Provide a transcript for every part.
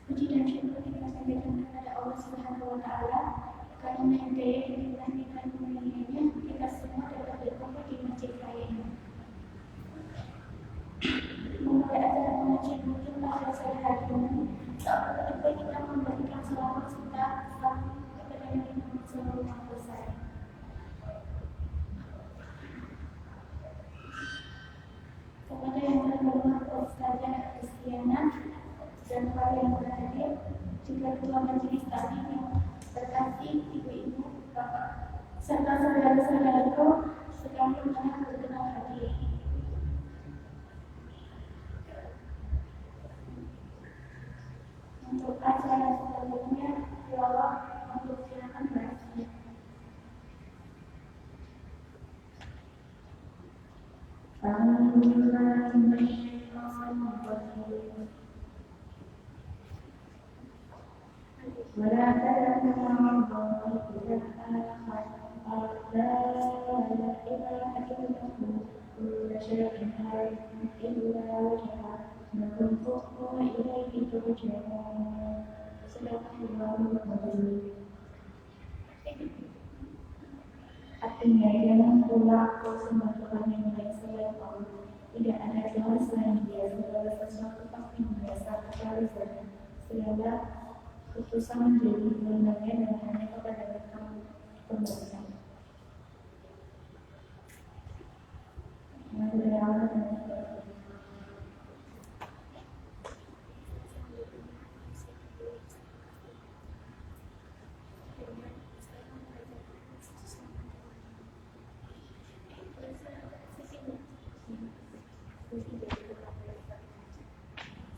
Puji dan syukur kita sampaikan kepada Allah Subhanahu wa Ta'ala karena hidayah yang dilahirkan kemuliaannya kita semua dapat berkumpul di masjid raya ini. Memulai acara pengajian rutin pada sore hari ini, saat kedua kita memberikan selawat serta salam kepada Nabi Muhammad SAW. Kepada yang terhormat Ustazah Kristiana dan para yang berhadir, juga ketua majelis taklim yang berkasih, ibu-ibu, bapak, serta saudara-saudaraku sekalian yang berkenan hadir. Untuk acara selanjutnya, ya Allah, untuk silakan berhasil. ولا تنسوا الله إذا أخذ لا إله إلا هو كل شيء هالك إلا وجهه له الحكم وإليه ترجعون صدق الله العظيم. Artinya jangan pula kau sembah Tuhan yang lain selain Allah. Tidak ada Tuhan selain Dia. Segala sesuatu pasti berdasar kepada Dia. Segala keputusan menjadi lembaga dan hanya kepada kamu pemberian.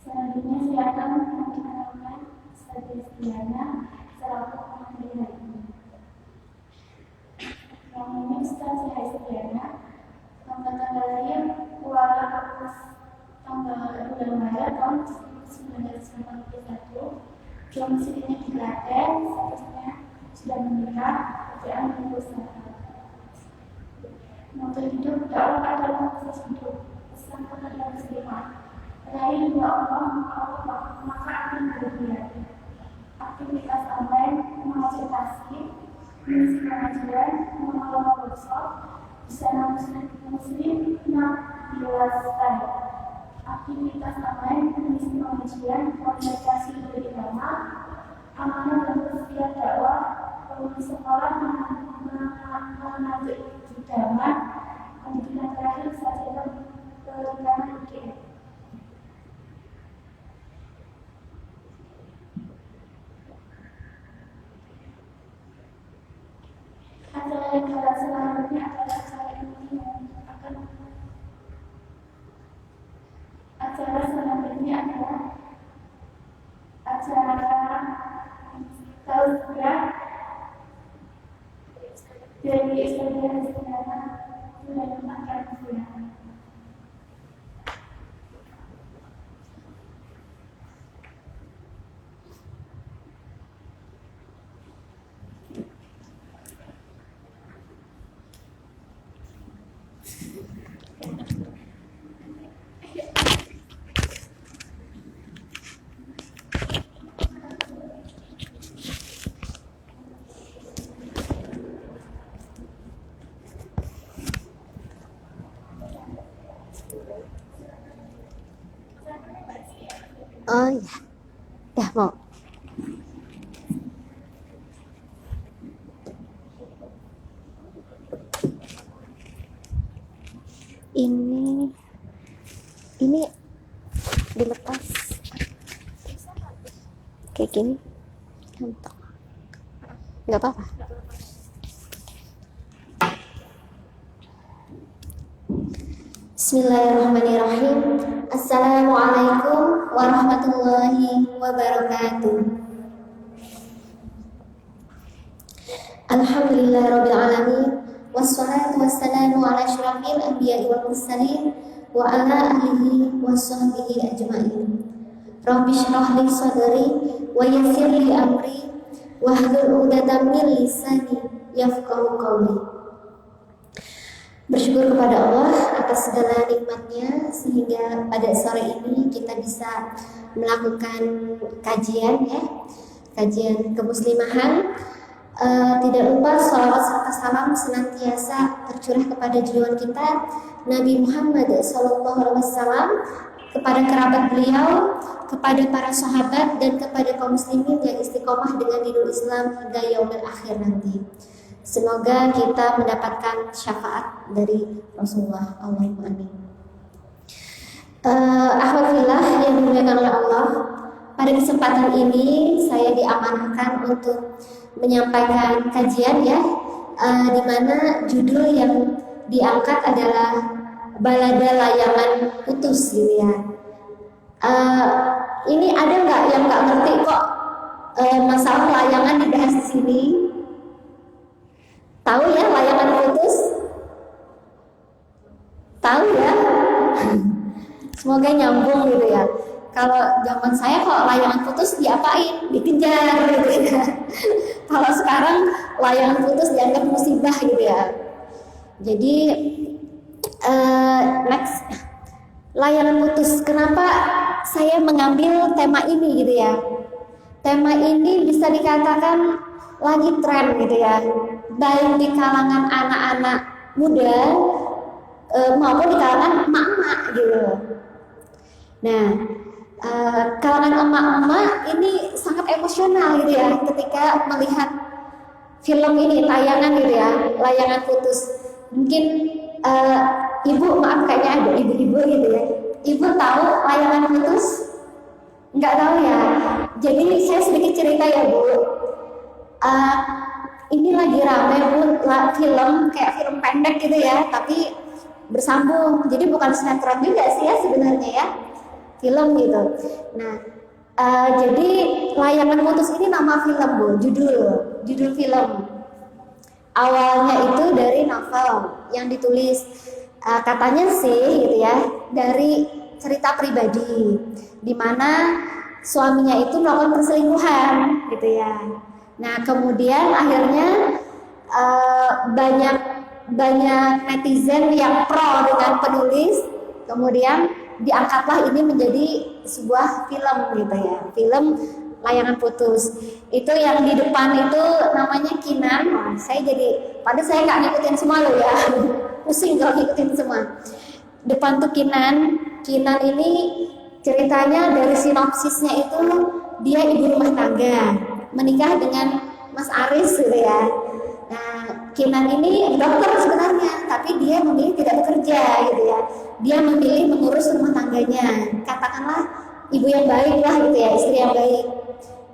Selanjutnya silakan mengenalkan Kristiana selaku pengambil hari ini. Yang ini Ustazah Kristiana, tanggal lahir Kuala Agus tanggal 2 Maret tahun 1991. Domisilinya di Klaten, statusnya sudah menikah, pekerjaan berusaha. Moto hidup dakwah adalah proses hidup, pesan kepada muslimah. Raih dua Allah, maka akan berhubungan. Aktivitas online, mengkonsultasi, mengisi pengajian, mengelola workshop, busana muslim yang dijelaskan. Aktivitas online, mengisi pengajian, komunikasi beragama, amanah dan kesetiaan dakwah, pengurus sekolah, mengajar agama, pendidikan terakhir sarjana perikanan UGM. Acara selanjutnya adalah acara ini yang akan acara selanjutnya adalah acara tausiah dari Ustazah Kristiana Sulaiman Al-Furqan. Oh ya, dah mau. Ini dilepas kayak gini, nggak apa-apa. Bismillahirrahmanirrahim. Assalamualaikum warahmatullahi wabarakatuh. Alhamdulillahirabbil alamin, wassalatu wassalamu ala asyrafil anbiya'i wal mursalin wa ala alihi washabbihi ajmain. Rabbi shrah li sadri wa yassir li amri wahlul 'uqdatam min lisani yafqahu qawli. Bersyukur kepada Allah atas segala nikmatnya sehingga pada sore ini kita bisa melakukan kajian ya, kajian kemuslimahan. Tidak lupa salawat serta salam senantiasa tercurah kepada junjungan kita Nabi Muhammad SAW, kepada kerabat beliau, kepada para sahabat, dan kepada kaum muslimin yang istiqomah dengan dinul Islam hingga yaumil akhir nanti. Semoga kita mendapatkan syafaat dari Rasulullah. Allahumma amin. Alhamdulillah yang dimuliakan oleh Allah, pada kesempatan ini saya diamanahkan untuk menyampaikan kajian ya, di mana judul yang diangkat adalah balada layangan putus gitu ya. Ini ada nggak yang nggak ngerti kok masalah layangan dibahas di sini? Tahu ya layangan putus? Tahu ya? Semoga nyambung gitu ya. Kalau zaman saya kok layangan putus diapain? Dikejar gitu ya. Kalau sekarang layangan putus dianggap musibah gitu ya. Jadi next, layangan putus. Kenapa saya mengambil tema ini gitu ya? Tema ini bisa dikatakan lagi tren gitu ya, baik di kalangan anak-anak muda maupun di kalangan emak-emak gitu. Nah, kalangan emak-emak ini sangat emosional gitu ya ketika melihat film ini, tayangan gitu ya, layangan putus. Mungkin ibu, maaf kayaknya ada ibu-ibu gitu ya, ibu tahu layangan putus? Nggak tahu ya. Jadi saya sedikit cerita ya Bu. Ini lagi rame Bu, film kayak film pendek gitu ya, tapi bersambung. Jadi bukan sinetron juga sih ya sebenarnya ya, film gitu. Nah, jadi layangan putus ini nama film Bu, judul film. Awalnya itu dari novel yang ditulis, katanya sih gitu ya, dari cerita pribadi, di mana suaminya itu melakukan perselingkuhan gitu ya. Nah kemudian akhirnya banyak netizen yang pro dengan penulis, kemudian diangkatlah ini menjadi sebuah film gitu ya, film layangan putus. Itu yang di depan itu namanya Kinan. Nah, saya saya nggak ngikutin semua loh ya, pusing kalau ngikutin semua. Depan tuh Kinan ini ceritanya dari sinopsisnya itu dia ibu rumah tangga, menikah dengan Mas Aris gitu ya. Nah, Kinan ini dokter sebenarnya, tapi dia memilih tidak bekerja gitu ya. Dia memilih mengurus rumah tangganya. Katakanlah ibu yang baik lah gitu ya, istri yang baik.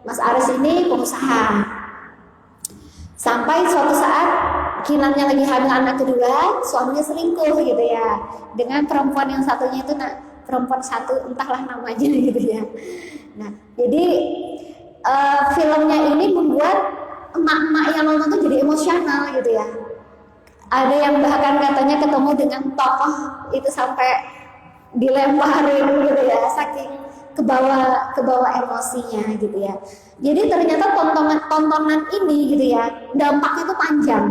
Mas Aris ini pengusaha. Sampai suatu saat Kinannya lagi hamil anak kedua, suaminya selingkuh gitu ya dengan perempuan yang satunya itu perempuan satu, entahlah namanya gitu ya. Nah, jadi filmnya ini membuat emak-emak yang nonton tuh jadi emosional gitu ya. Ada yang bahkan katanya ketemu dengan tokoh itu sampai dilemparin gitu ya, saking kebawa emosinya gitu ya. Jadi ternyata tontonan ini gitu ya, dampaknya itu panjang.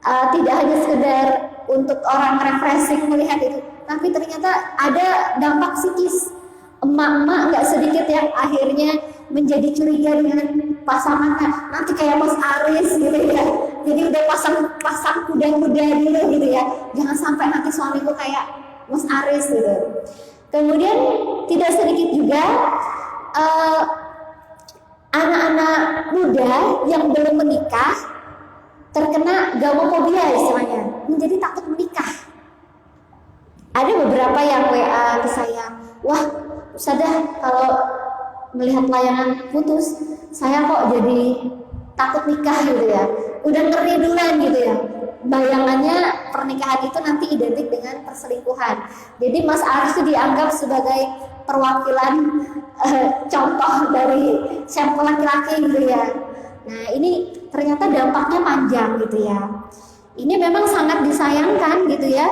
Tidak hanya sekedar untuk orang refreshing melihat itu, tapi ternyata ada dampak psikis. Emak-emak nggak sedikit yang akhirnya menjadi curiga dengan pasangannya, nanti kayak Mas Aris gitu ya. Jadi udah pasang kuda-kuda dulu gitu ya, jangan sampai nanti suamiku kayak Mas Aris gitu. Kemudian tidak sedikit juga anak-anak muda yang belum menikah terkena gamophobia istilahnya, menjadi takut menikah. Ada beberapa yang WA ke saya, wah Ustazah kalau melihat layangan putus saya kok jadi takut nikah gitu ya, udah ngeri duluan gitu ya. Bayangannya pernikahan itu nanti identik dengan perselingkuhan. Jadi Mas Aris itu dianggap sebagai perwakilan contoh dari sampel laki-laki gitu ya. Nah ini ternyata dampaknya panjang gitu ya. Ini memang sangat disayangkan gitu ya.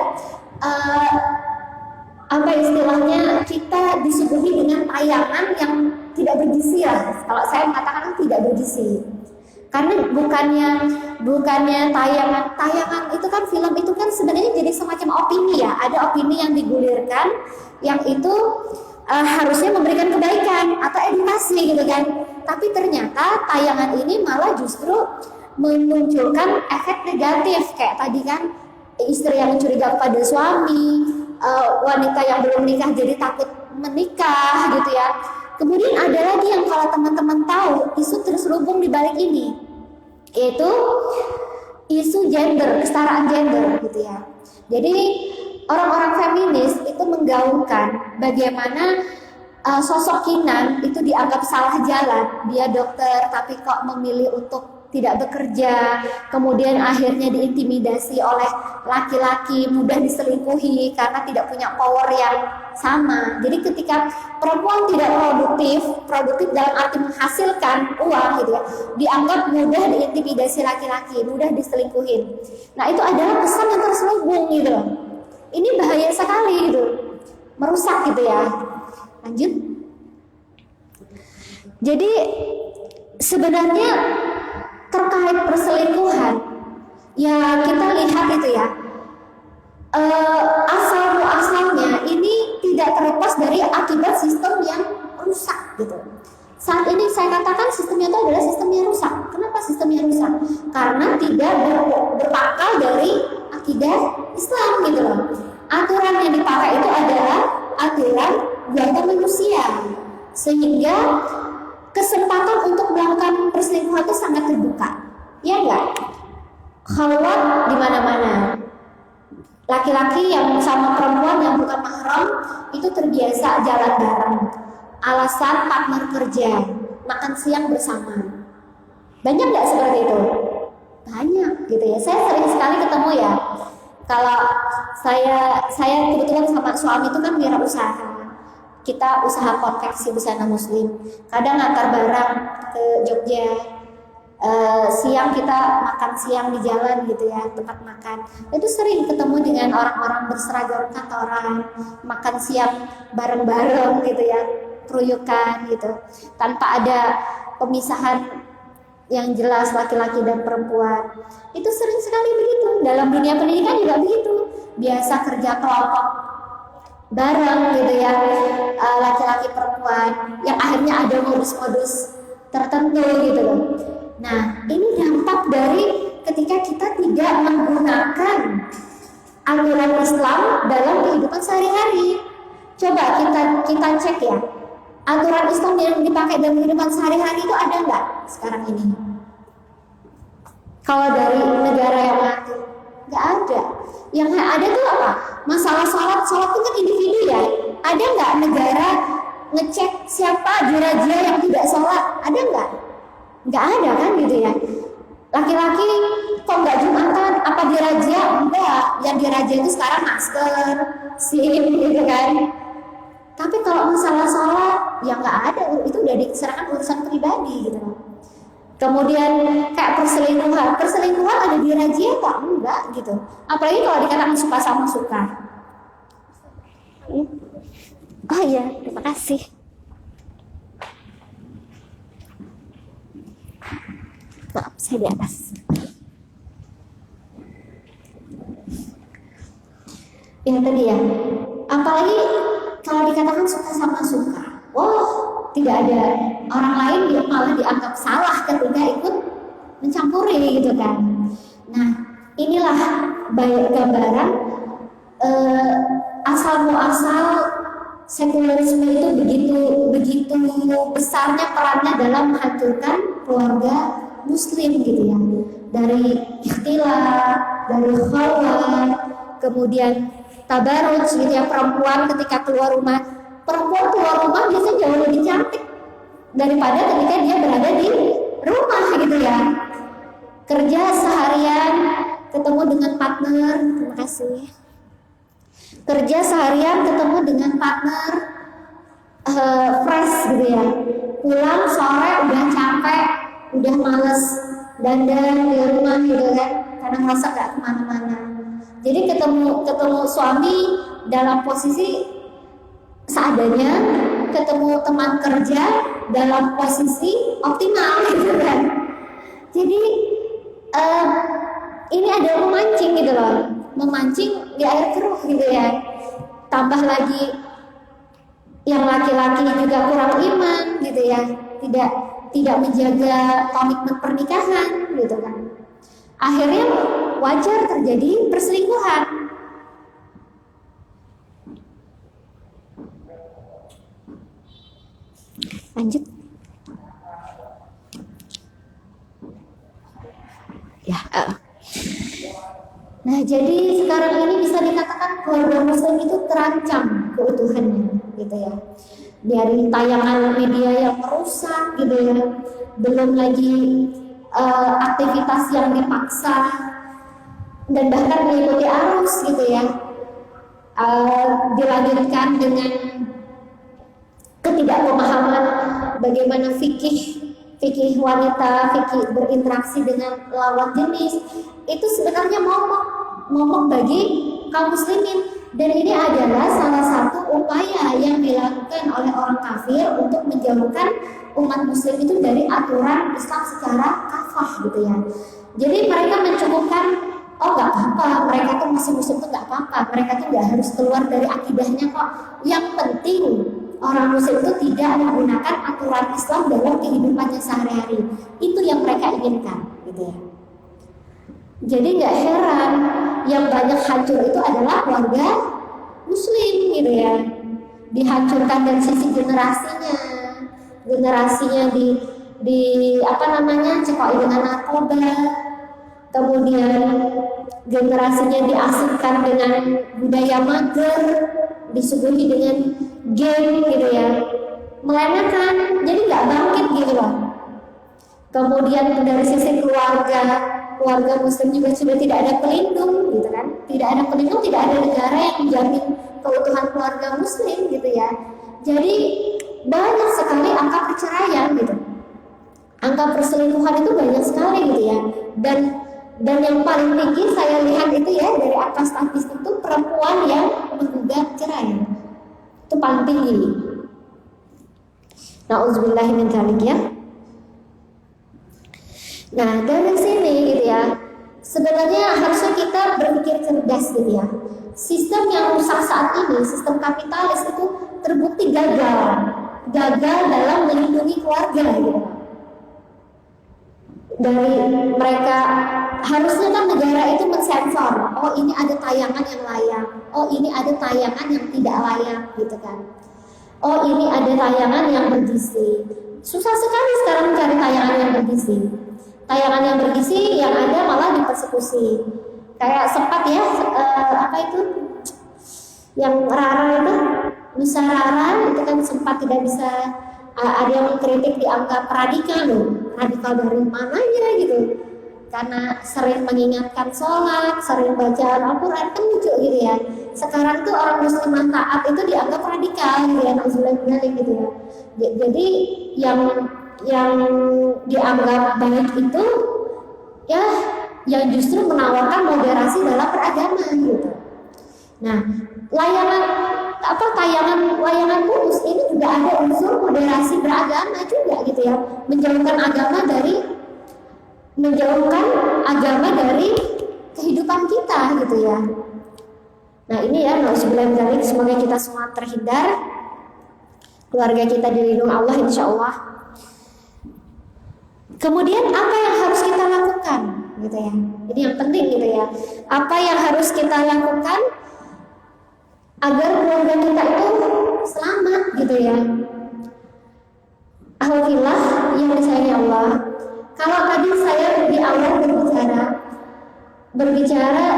Apa istilahnya, kita disuguhi dengan tayangan yang tidak bergizi ya. Kalau saya mengatakan tidak bergizi. Karena bukannya tayangan itu kan, film itu kan sebenarnya jadi semacam opini ya. Ada opini yang digulirkan yang itu harusnya memberikan kebaikan atau edukasi gitu kan. Tapi ternyata tayangan ini malah justru memunculkan efek negatif, kayak tadi kan, istri yang curiga kepada suami, wanita yang belum nikah jadi takut menikah gitu ya. Kemudian ada lagi yang kalau teman-teman tahu isu terselubung di balik ini, yaitu isu gender, kesetaraan gender gitu ya. Jadi orang-orang feminis itu menggaungkan bagaimana sosok Kinan itu dianggap salah jalan. Dia dokter tapi kok memilih untuk tidak bekerja, kemudian akhirnya diintimidasi oleh laki-laki, mudah diselingkuhi karena tidak punya power yang sama. Jadi ketika perempuan tidak produktif dalam arti menghasilkan uang gitu ya, dianggap mudah diintimidasi laki-laki, mudah diselingkuhin. Nah itu adalah pesan yang terselubung gitu loh. Ini bahaya sekali gitu, merusak gitu ya. Lanjut. Jadi sebenarnya terkait perselingkuhan, ya kita lihat itu ya, asal-muasalnya ini tidak terlepas dari akibat sistem yang rusak gitu. Saat ini saya katakan sistemnya itu adalah sistem yang rusak. Kenapa sistemnya rusak? Karena tidak berakal dari akidah Islam gitu loh. Aturan yang dipakai itu adalah aturan buatan manusia, sehingga kesempatan untuk melakukan perselingkuhan itu sangat terbuka, ya enggak? Khalwat di mana-mana. Laki-laki yang sama perempuan yang bukan mahram itu terbiasa jalan bareng. Alasan partner kerja, makan siang bersama. Banyak nggak seperti itu? Banyak gitu ya. Saya sering sekali ketemu ya. Kalau saya kebetulan sama suami itu kan wirausaha. Kita usaha konveksi busana muslim. Kadang ngantar barang ke Jogja. Siang kita makan siang di jalan gitu ya, tempat makan. Itu sering ketemu dengan orang-orang berseragam kantoran, makan siang bareng-bareng gitu ya, keruyukan gitu, tanpa ada pemisahan yang jelas laki-laki dan perempuan. Itu sering sekali begitu. Dalam dunia pendidikan juga begitu. Biasa kerja kelompok bareng gitu ya, laki-laki perempuan, yang akhirnya ada modus-modus tertentu gitu loh. Nah ini dampak dari ketika kita tidak menggunakan aturan Islam dalam kehidupan sehari-hari. Coba kita cek ya, aturan Islam yang dipakai dalam kehidupan sehari-hari itu ada nggak sekarang ini? Kalau dari negara yang ngatur, nggak ada. Yang ada tuh apa? Masalah sholat itu kan individu ya. Ada nggak negara ngecek siapa dirajia yang tidak sholat? Ada nggak? Nggak ada kan gitu ya. Laki-laki kok nggak Jumatan? Apa dirajia? Enggak. Yang dirajia itu sekarang masker, SIM gitu kan. Tapi kalau masalah sholat ya nggak ada. Itu udah diserahkan urusan pribadi gitu. Kemudian kayak perselingkuhan ada dirajia kok? Enggak gitu. Apalagi kalau dikatakan suka sama suka. Oh iya, terima kasih. Maaf, saya di atas. Ini tadi ya. Apalagi kalau dikatakan suka sama suka. Tidak ada orang lain yang malah dianggap salah ketika ikut mencampuri gitu kan. Nah, inilah gambaran asal-muasal sekulerisme itu begitu besarnya perannya dalam menghancurkan keluarga muslim gitu ya. Dari ikhtilat, dari khalwat, kemudian tabaruj gitu ya, perempuan ketika keluar rumah biasanya jauh lebih cantik daripada ketika dia berada di rumah gitu ya. Kerja seharian ketemu dengan partner, terima kasih. Kerja seharian ketemu dengan partner fresh gitu ya. Pulang sore udah capek, udah males dandan di rumah gitu kan, karena merasa gak kemana-mana. Jadi ketemu suami dalam posisi seadanya, ketemu teman kerja dalam posisi optimal gitu kan. Jadi ini adalah memancing gitu loh, memancing di air keruh gitu ya. Tambah lagi yang laki-laki juga kurang iman gitu ya, tidak menjaga komitmen pernikahan gitu kan. Akhirnya wajar terjadi perselingkuhan. Lanjut. Ya. Nah, jadi sekarang ini bisa dikatakan keluarga muslim itu terancam keutuhannya, gitu ya. Dari tayangan media yang merusak, gitu ya. Belum lagi aktivitas yang dipaksa dan bahkan mengikuti arus, gitu ya. Dilanjutkan dengan ketidakpemahaman bagaimana fikih wanita, fikih berinteraksi dengan lawan jenis, itu sebenarnya momok bagi kaum muslimin. Dan ini adalah salah satu upaya yang dilakukan oleh orang kafir untuk menjauhkan umat muslim itu dari aturan Islam secara kafah gitu ya. Jadi mereka mencukupkan, oh nggak apa-apa, mereka tuh masih muslim tuh nggak apa-apa, mereka tuh nggak harus keluar dari akidahnya kok. Yang penting orang muslim itu tidak menggunakan aturan Islam dalam kehidupannya sehari-hari. Itu yang mereka inginkan, gitu ya. Jadi nggak heran yang banyak hancur itu adalah keluarga muslim, gitu ya. Dihancurkan dari sisi generasinya di apa namanya, cekoki dengan narkoba, kemudian generasinya diasingkan dengan budaya mager, disuguhi dengan game gitu ya, melelehkan, jadi nggak bangkit gitu loh. Kemudian dari sisi keluarga muslim juga sudah tidak ada pelindung gitu kan, tidak ada pelindung, tidak ada negara yang menjamin keutuhan keluarga muslim gitu ya. Jadi banyak sekali angka perceraian gitu, angka perselingkuhan itu banyak sekali gitu ya. Dan yang paling tinggi saya lihat itu ya dari angka statistik itu perempuan yang menggugat cerai itu paling tinggi. Nauzubillahi min dzalik ya. Nah dari sini gitu ya, sebenarnya harusnya kita berpikir cerdas gitu ya. Sistem yang rusak saat ini, sistem kapitalis itu terbukti gagal dalam melindungi keluarga gitu. Dari mereka harusnya kan negara itu mensensor, oh ini ada tayangan yang layak, oh ini ada tayangan yang tidak layak gitu kan, oh ini ada tayangan yang bergizi. Susah sekali sekarang mencari tayangan yang bergizi. Tayangan yang bergizi yang ada malah dipersekusi. Kayak sempat ya apa itu yang Rara itu, Nusa Rara itu kan sempat tidak bisa, ada yang mengkritik dianggap radikal loh. Radikal dari mananya gitu, karena sering mengingatkan sholat, sering baca Al-Quran, kan lucu gitu ya. Sekarang tuh orang muslim taat itu dianggap radikal gitu ya, nauzubillah gitu ya. Jadi yang dianggap baik itu ya yang justru menawarkan moderasi dalam beragama gitu. Nah, tayangan layangan kudus ini juga ada unsur moderasi beragama juga gitu ya, menjauhkan agama dari kehidupan kita gitu ya. Nah ini ya, nauzubillah, semoga kita semua terhindar, keluarga kita dilindungi Allah insya Allah. Kemudian apa yang harus kita lakukan gitu ya, ini yang penting gitu ya. Apa yang harus kita lakukan agar keluarga kita itu selamat gitu ya. Alhamdulillah yang disayangi Allah. Kalau tadi saya di awal berbicara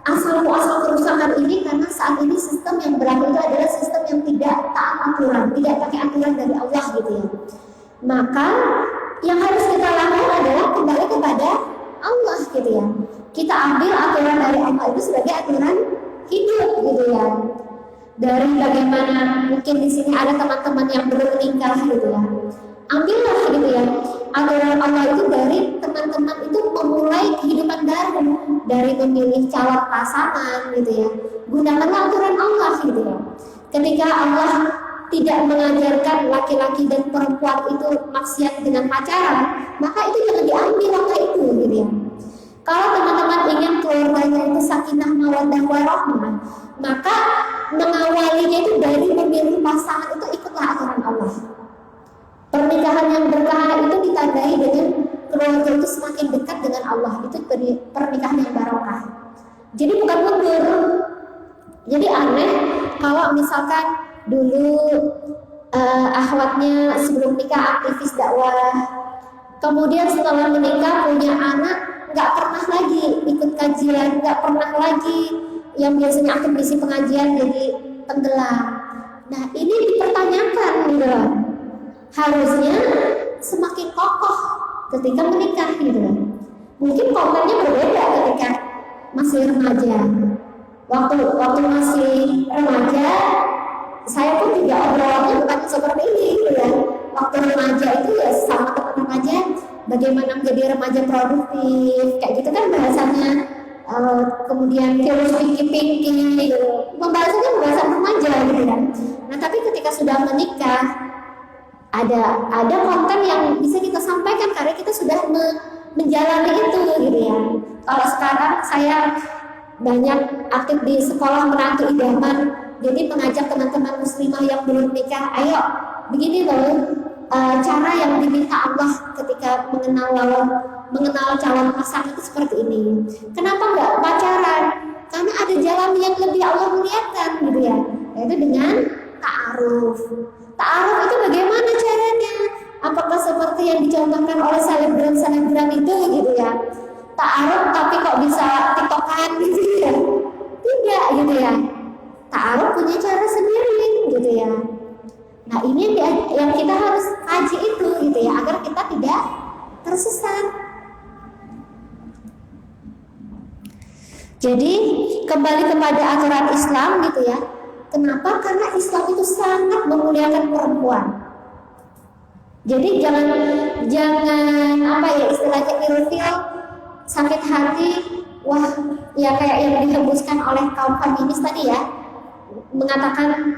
asal kerusakan ini karena saat ini sistem yang berlaku itu adalah sistem yang tidak taat aturan, tidak pakai aturan dari Allah gitu ya. Maka yang harus kita lakukan adalah kembali kepada Allah gitu ya. Kita ambil aturan dari Allah itu sebagai aturan hidup gitu ya. Dari bagaimana mungkin di sini ada teman-teman yang belum menikah gitu ya. Ambillah gitu ya aturan Allah itu dari teman-teman itu memulai kehidupan baru, dari memilih calon pasangan gitu ya. Gunakanlah aturan Allah gitu ya. Ketika Allah tidak mengajarkan laki-laki dan perempuan itu maksiat dengan pacaran, maka itu jangan diambil langkah itu gitu ya. Kalau teman-teman ingin keluarganya itu sakinah mawaddah warahmah, maka mengawalinya itu dari memilih pasangan itu ikutlah aturan Allah. Pernikahan yang berkah itu ditandai dengan keluarga itu semakin dekat dengan Allah, itu pernikahan yang barokah. Jadi bukan mundur. Jadi aneh kalau misalkan dulu akhwatnya sebelum nikah aktivis dakwah, kemudian setelah menikah punya anak nggak pernah lagi ikut kajian, nggak pernah lagi yang biasanya aktif misi pengajian jadi tenggelam. Nah ini dipertanyakan gitu loh. Harusnya semakin kokoh ketika menikah gitu loh. Mungkin kontennya berbeda ketika masih remaja. Waktu masih remaja, saya pun juga obrolannya bukan seperti ini gitu ya. Waktu remaja itu ya sama teman remaja, bagaimana menjadi remaja produktif, kayak gitu kan bahasanya. Kemudian virus pinky gitu. Pembahasannya pembahasan remaja gitu kan. Nah tapi ketika sudah menikah, ada konten yang bisa kita sampaikan karena kita sudah menjalani itu gitu ya. Kalau sekarang saya banyak aktif di sekolah menantu idaman, jadi mengajak teman-teman muslimah yang belum nikah, ayo begini loh cara yang diminta Allah ketika mengenal calon pasangan itu seperti ini. Kenapa nggak pacaran? Karena ada jalan yang lebih Allah muliakan gitu ya, yaitu dengan ta'aruf. Ta'aruf itu bagaimana caranya? Apakah seperti yang dicontohkan oleh selebgram itu gitu ya? Ta'aruf tapi kok bisa tiktokan gitu ya? Tidak gitu ya. Ta'aruf punya cara sendiri gitu ya. Nah ini yang kita harus kaji itu gitu ya, agar kita tidak tersesat. Jadi kembali kepada aturan Islam gitu ya. Kenapa? Karena Islam itu sangat memuliakan perempuan. Jadi jangan apa ya istilahnya ilfil, sakit hati, wah ya kayak yang dihembuskan oleh kaum feminis tadi ya, mengatakan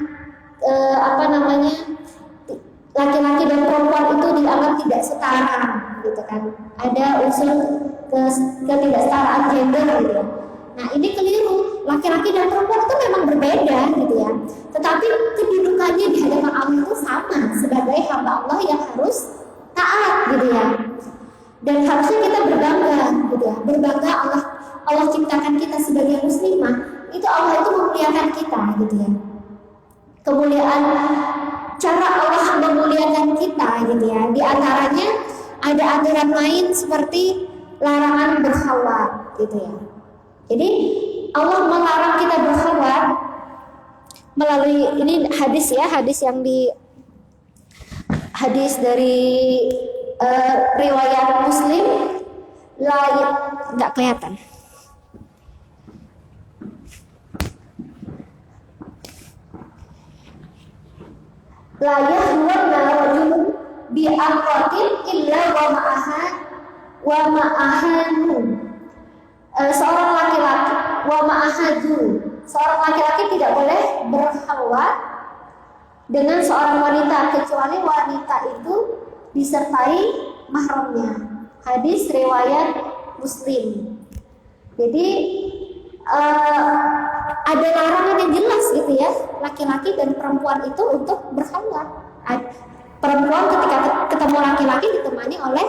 laki-laki dan perempuan itu dianggap tidak setara gitu kan. Ada unsur ketidaksetaraan gender gitu ya. Nah ini keliru, laki-laki dan perempuan itu memang berbeda gitu ya, tetapi kedudukannya di hadapan Allah itu sama sebagai hamba Allah yang harus taat gitu ya. Dan harusnya kita berbangga gitu ya, berbangga Allah ciptakan kita sebagai muslimah, itu Allah itu memuliakan kita gitu ya. Kemuliaan cara Allah memuliakan kita gitu ya, di antaranya ada aturan lain seperti larangan berkhawat gitu ya. Jadi Allah melarang kita berkhawat melalui ini hadis yang hadis dari riwayat Muslim, nggak kelihatan. La yahwanna rajulun bi aqatin illa wa ma'ahanhu. Seorang laki-laki seorang laki-laki tidak boleh berkhawat dengan seorang wanita kecuali wanita itu disertai mahramnya. Hadis riwayat Muslim. Jadi ada larangan yang jelas gitu ya, laki-laki dan perempuan itu untuk berkhawat. Perempuan ketika ketemu laki-laki ditemani oleh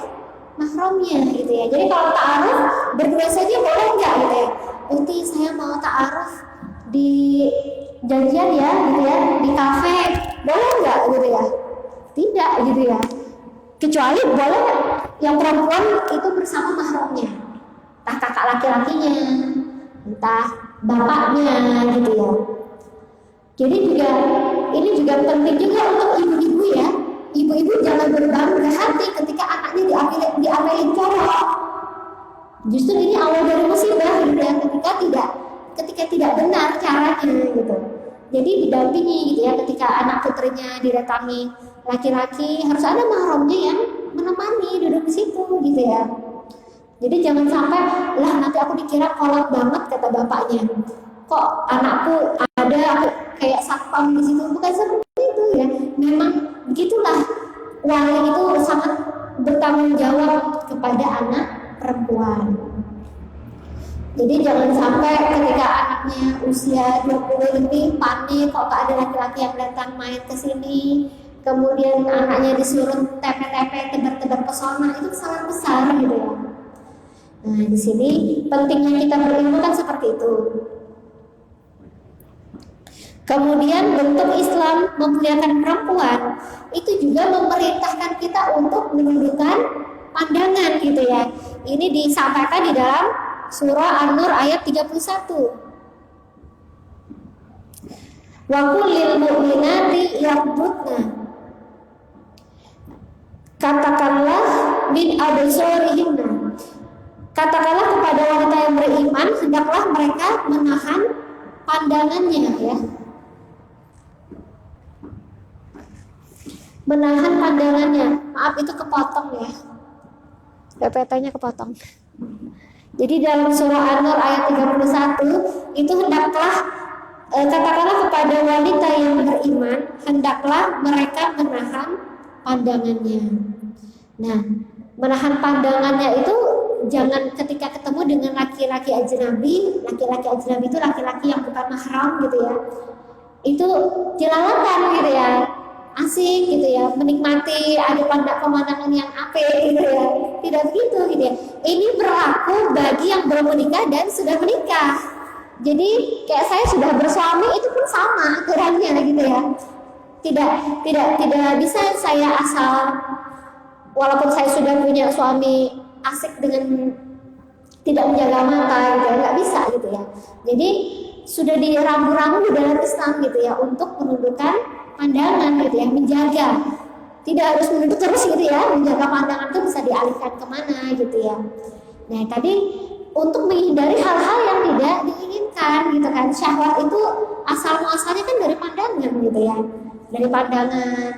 mahramnya gitu ya. Jadi kalau ta'aruf berdua saja boleh nggak gitu ya? Nanti saya mau ta'aruf di janjian ya gitu ya, di kafe, boleh nggak gitu ya? Tidak gitu ya. Kecuali boleh yang perempuan itu bersama mahramnya, entah kakak laki-lakinya, entah bapaknya gitu ya. Jadi ini juga penting juga untuk ibu-ibu ya. Ibu-ibu jangan berbangga hati ketika anaknya diamelin cowok. Justru ini awal dari musibah gitu ya, ketika tidak benar caranya gitu. Jadi didampingi gitu ya, ketika anak putrinya didatangi laki-laki harus ada mahramnya yang menemani duduk di situ gitu ya. Jadi jangan sampai lah nanti aku dikira kolot banget kata bapaknya. Kok anakku ada aku kayak satpam di situ, bukan seperti itu ya. wali itu sangat bertanggung jawab kepada anak perempuan. Jadi jangan sampai ketika anaknya usia 20 lebih panik kok ada laki-laki yang datang main ke sini, kemudian anaknya disuruh tepe-tepe tebar-tebar pesona, itu kesalahan besar gitu ya. Nah, di sini pentingnya kita berilmu kan seperti itu. Kemudian bentuk Islam memuliakan perempuan itu juga memerintahkan kita untuk menundukkan pandangan gitu ya. Ini disampaikan di dalam surah An-Nur ayat 31. Wa kullil mu'minati yaghdudna. Katakanlah min absarihinna. Katakanlah kepada wanita yang beriman, hendaklah mereka menahan pandangannya ya. Menahan pandangannya. Maaf itu kepotong ya. PPT-nya kepotong. Jadi dalam surah An-Nur ayat 31 itu hendaklah katakanlah kepada wanita yang beriman, hendaklah mereka menahan pandangannya. Nah, menahan pandangannya itu jangan ketika ketemu dengan laki-laki ajnabi. Laki-laki ajnabi itu laki-laki yang bukan mahram gitu ya. Itu jelalatan gitu ya. Asik gitu ya, menikmati ada pemandangan yang apik gitu ya. Tidak begitu gitu ya. Ini berlaku bagi yang belum menikah dan sudah menikah. Jadi kayak saya sudah bersuami itu pun sama aturannya gitu ya. Tidak bisa saya asal walaupun saya sudah punya suami asik dengan tidak menjaga mata gitu ya, nggak bisa gitu ya. Jadi sudah dirambu-rambu di dalam Islam gitu ya untuk menundukkan pandangan gitu ya, menjaga, tidak harus menunduk terus gitu ya, menjaga pandangan itu bisa dialihkan kemana gitu ya. Nah tadi untuk menghindari hal-hal yang tidak diinginkan gitu kan, syahwat itu asal muasalnya kan dari pandangan gitu ya, dari pandangan,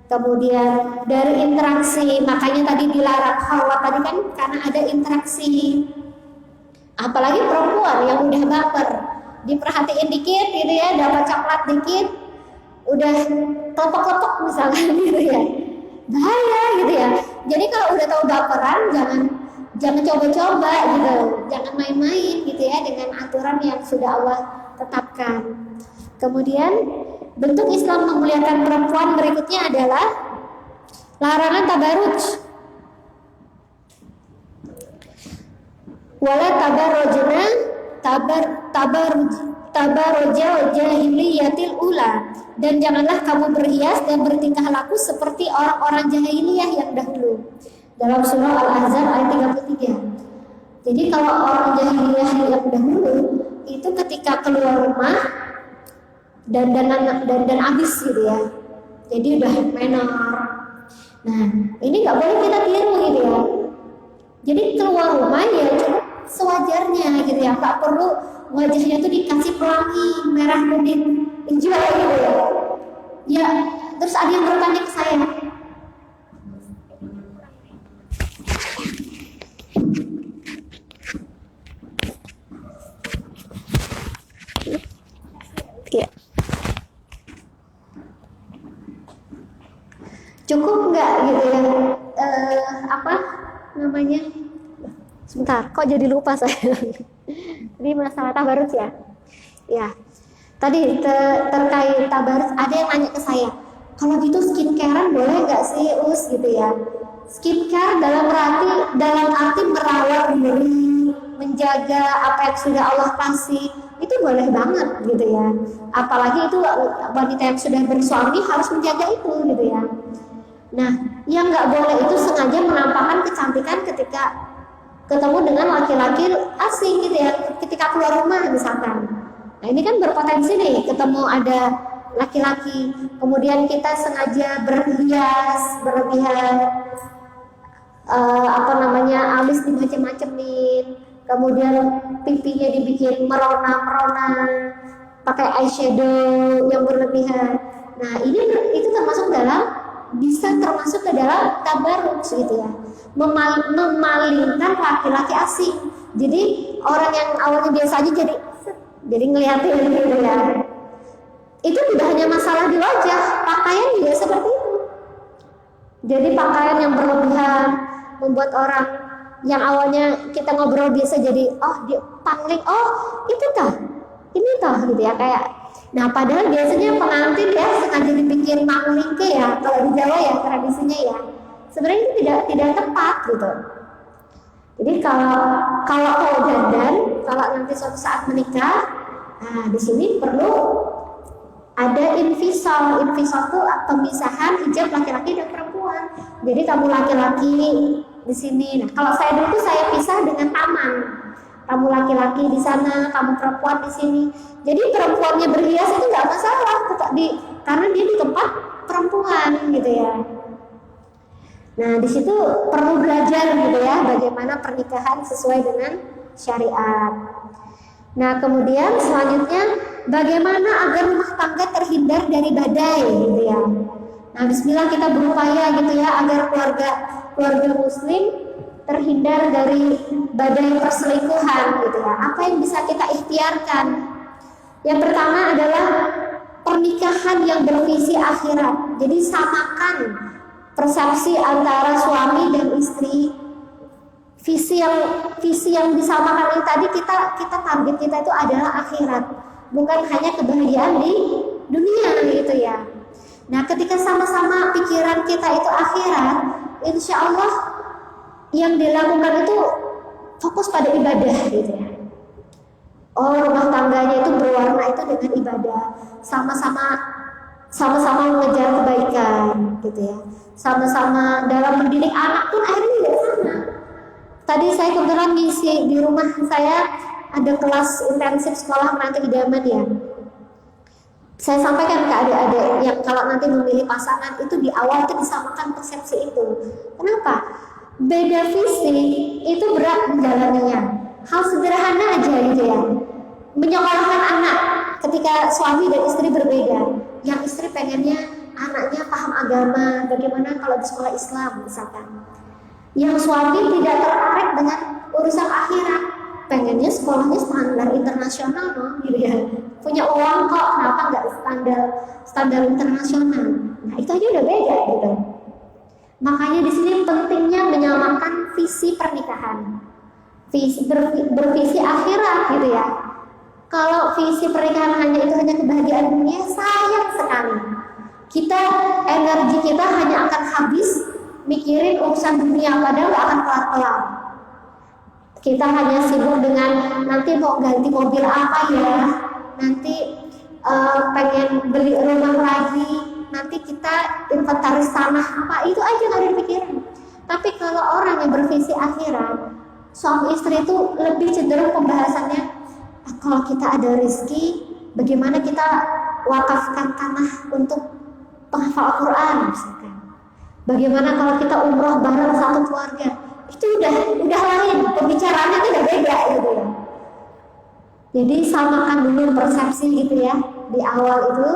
kemudian dari interaksi, makanya tadi dilarang khalwat tadi kan karena ada interaksi, apalagi perempuan yang udah baper, diperhatiin dikit gitu ya, dapat coklat dikit udah kelepek-kelepek misalnya gitu ya, bahaya gitu ya. Jadi kalau udah tahu baperan jangan coba-coba gitu, jangan main-main gitu ya dengan aturan yang sudah Allah tetapkan. Kemudian bentuk Islam memuliakan perempuan berikutnya adalah larangan tabaruj. Wala tabarrujna tabarrujal jahiliyatil ula, dan janganlah kamu berhias dan bertingkah laku seperti orang-orang jahiliyah yang dahulu. Dalam surah Al-Ahzab ayat 33. Jadi kalau orang jahiliyah yang dahulu itu ketika keluar rumah dan habis gitu ya. Jadi udah menor. Nah, ini nggak boleh kita tiru gitu ya. Jadi keluar rumah ya cukup sewajarnya gitu ya, nggak perlu wajahnya tuh dikasih pelangi merah kuning hijau gitu ya. Ya, terus ada yang bertanya ke saya, ya, cukup nggak gitu ya? Apa namanya? Sebentar, kok jadi lupa saya. Ini masalah tabarut ya. Ya. Tadi terkait tabarut ada yang nanya ke saya, kalau gitu skincarean boleh nggak sih Us gitu ya? Skincare dalam arti merawat diri, menjaga apa yang sudah Allah kasih, itu boleh banget gitu ya. Apalagi itu wanita yang sudah bersuami harus menjaga itu gitu ya. Nah, yang nggak boleh itu sengaja menampakkan kecantikan ketika ketemu dengan laki-laki asing gitu ya, ketika keluar rumah misalkan. Nah ini kan berpotensi nih ketemu ada laki-laki, kemudian kita sengaja berhias berlebihan, alis dimacem-macemin, kemudian pipinya dibikin merona-merona, pakai eyeshadow yang berlebihan. Nah ini itu bisa termasuk ke dalam tabarruj gitu ya, memalingkan laki-laki asing. Jadi orang yang awalnya biasa aja jadi ngeliatin gitu ya. Itu tidak hanya masalah di wajah, pakaian juga seperti itu. Jadi pakaian yang berlebihan membuat orang yang awalnya kita ngobrol biasa jadi dia pangling, itu tah, ini tah gitu ya kayak. Nah padahal biasanya pengantin ya sengaja dibikin mangling ke ya, kalau di Jawa ya tradisinya ya. Sebenarnya itu tidak tepat gitu. Jadi kalau dandan, kalau nanti suatu saat menikah, nah di sini perlu ada infisal. Infisal itu pemisahan hijab laki-laki dan perempuan. Jadi kamu laki-laki di sini. Nah, kalau saya dulu saya pisah dengan taman. Kamu laki-laki di sana, kamu perempuan di sini. Jadi perempuannya berhias itu nggak masalah, karena dia di tempat perempuan gitu ya. Nah, di situ perlu belajar gitu ya, bagaimana pernikahan sesuai dengan syariat. Nah, kemudian selanjutnya bagaimana agar rumah tangga terhindar dari badai gitu ya. Nah, bismillah kita berupaya gitu ya agar keluarga muslim terhindar dari badai perselingkuhan gitu ya. Apa yang bisa kita ikhtiarkan? Yang pertama adalah pernikahan yang bervisi akhirat. Jadi samakan persepsi antara suami dan istri. Visi yang disamakan ini tadi kita target kita itu adalah akhirat, bukan hanya kebahagiaan di dunia gitu ya. Nah, ketika sama-sama pikiran kita itu akhirat, insya Allah yang dilakukan itu fokus pada ibadah gitu ya. Rumah tangganya itu berwarna itu dengan ibadah, sama-sama mengejar kebaikan gitu ya. Sama-sama dalam mendidik anak pun akhirnya juga sama. Tadi saya kebetulan ngisi di rumah saya ada kelas intensif sekolah menantu idaman ya. Saya sampaikan ke adik-adik yang kalau nanti memilih pasangan itu di awal itu disamakan persepsi itu. Kenapa? Beda visi itu berat menjalaninya. Hal sederhana aja gitu ya. Menyekolahkan anak ketika suami dan istri berbeda. Yang istri pengennya anaknya paham agama, bagaimana kalau di sekolah Islam misalkan. Yang suami tidak tertarik dengan urusan akhirat, pengennya sekolahnya standar internasional gitu ya. Punya uang kok, kenapa nggak standar internasional? Nah itu aja udah beda gitu. Makanya di sini pentingnya menyamakan visi pernikahan, bervisi akhirat gitu ya. Kalau visi pernikahan hanya kebahagiaan dunia, sayang sekali. Energi kita hanya akan habis mikirin urusan dunia, padahal gak akan kelar-kelar. Kita hanya sibuk dengan nanti mau ganti mobil apa ya, nanti pengen beli rumah lagi, nanti kita inventaris tanah apa, itu aja gak ada dipikirin. Tapi kalau orang yang bervisi akhirat, suami istri itu lebih cenderung pembahasannya, kalau kita ada rezeki, bagaimana kita wakafkan tanah untuk penghafal Al-Quran misalkan. Bagaimana kalau kita umroh bareng satu keluarga? Itu udah lain, pembicaraannya itu udah beda gitu ya. Jadi samakan dulu persepsi gitu ya di awal itu,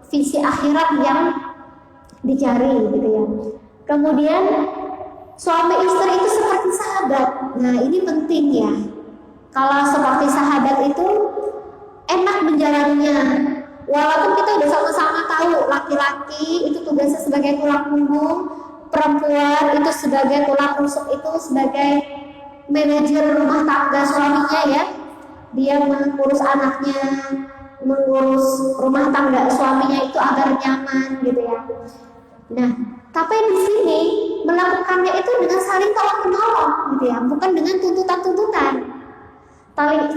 visi akhirat yang dicari gitu ya. Kemudian suami istri itu seperti sahabat. Nah ini penting ya. Kalau seperti sahabat itu enak menjalaninya. Walaupun kita udah sama-sama tahu laki-laki itu tugasnya sebagai tulang punggung, perempuan itu sebagai tulang rusuk, itu sebagai manajer rumah tangga suaminya ya. Dia mengurus anaknya, mengurus rumah tangga suaminya itu agar nyaman gitu ya. Nah, tapi di sini melakukannya itu dengan saling tolong menolong gitu ya, bukan dengan tuntutan-tuntutan.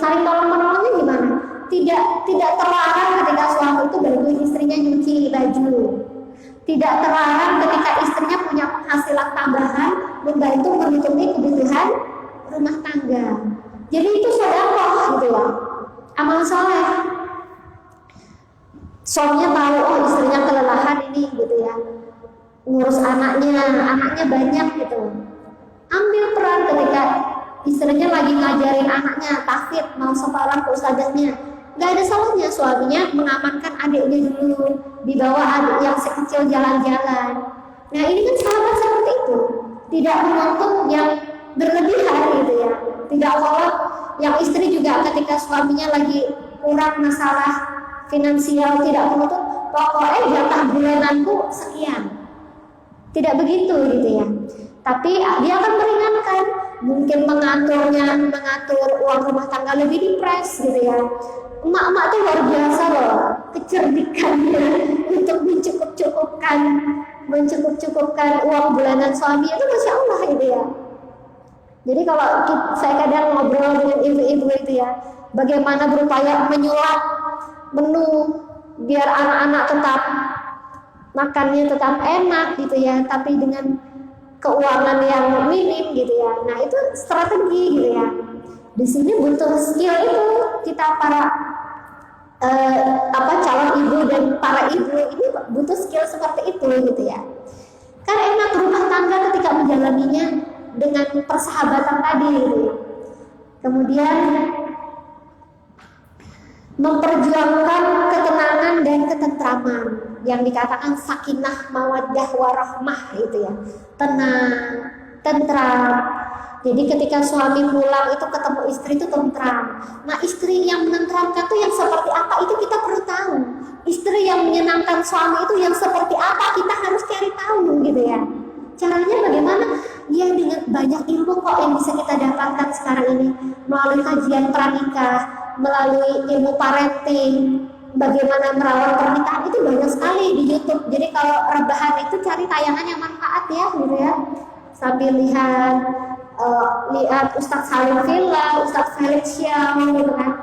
Saling tolong menolongnya gimana? Tidak terlarang ketika suami itu bantu istrinya nyuci baju. Tidak terlarang ketika istrinya punya penghasilan tambahan membantu menutupi kebutuhan rumah tangga. Jadi itu sedekah gitu ya, amal soleh. Suaminya tahu istrinya kelelahan ini gitu ya, ngurus anaknya banyak gitu. Ambil peran ketika istrinya lagi ngajarin anaknya tahfidz, mau sekolah ke ustazahnya. Gak ada salahnya suaminya mengamankan adiknya dulu, dibawa adik yang sekecil jalan-jalan. Nah ini kan sahabat seperti itu, tidak menuntut yang berlebihan gitu ya. Tidak kolot yang istri juga ketika suaminya lagi kurang masalah finansial, tidak menuntut pokoknya jatah bulananku sekian. Tidak begitu gitu ya. Tapi dia akan meringankan, mungkin mengatur uang rumah tangga lebih dipres gitu ya. Emak-emak tuh luar biasa loh kecerdikannya untuk mencukup-cukupkan uang bulanan suami itu, masya Allah gitu ya. Jadi kalau saya kadang ngobrol dengan ibu-ibu itu ya, bagaimana berupaya menyulap menu biar anak-anak tetap makannya tetap enak gitu ya, tapi dengan keuangan yang minim gitu ya. Nah itu strategi gitu ya. Di sini butuh skill itu, kita para calon ibu dan para ibu ini butuh skill seperti itu gitu ya. Kan enak rumah tangga ketika menjalaninya dengan persahabatan tadi gitu ya. Kemudian memperjuangkan ketenangan dan ketentraman yang dikatakan sakinah mawaddah warahmah gitu ya, tenang, tentram. Jadi ketika suami pulang itu ketemu istri itu tentram. Nah istri yang menenteramkan itu yang seperti apa itu kita perlu tahu. Istri yang menyenangkan suami itu yang seperti apa kita harus cari tahu gitu ya. Caranya bagaimana? Ya dengan banyak ilmu kok yang bisa kita dapatkan sekarang ini melalui kajian pranikah, melalui ilmu parenting, bagaimana merawat pernikahan itu banyak sekali di YouTube. Jadi kalau rebahan itu cari tayangan yang manfaat ya gitu ya. Sambil lihat Ustadz Salim Villa, Ustadz Felix Xiao gitu kan.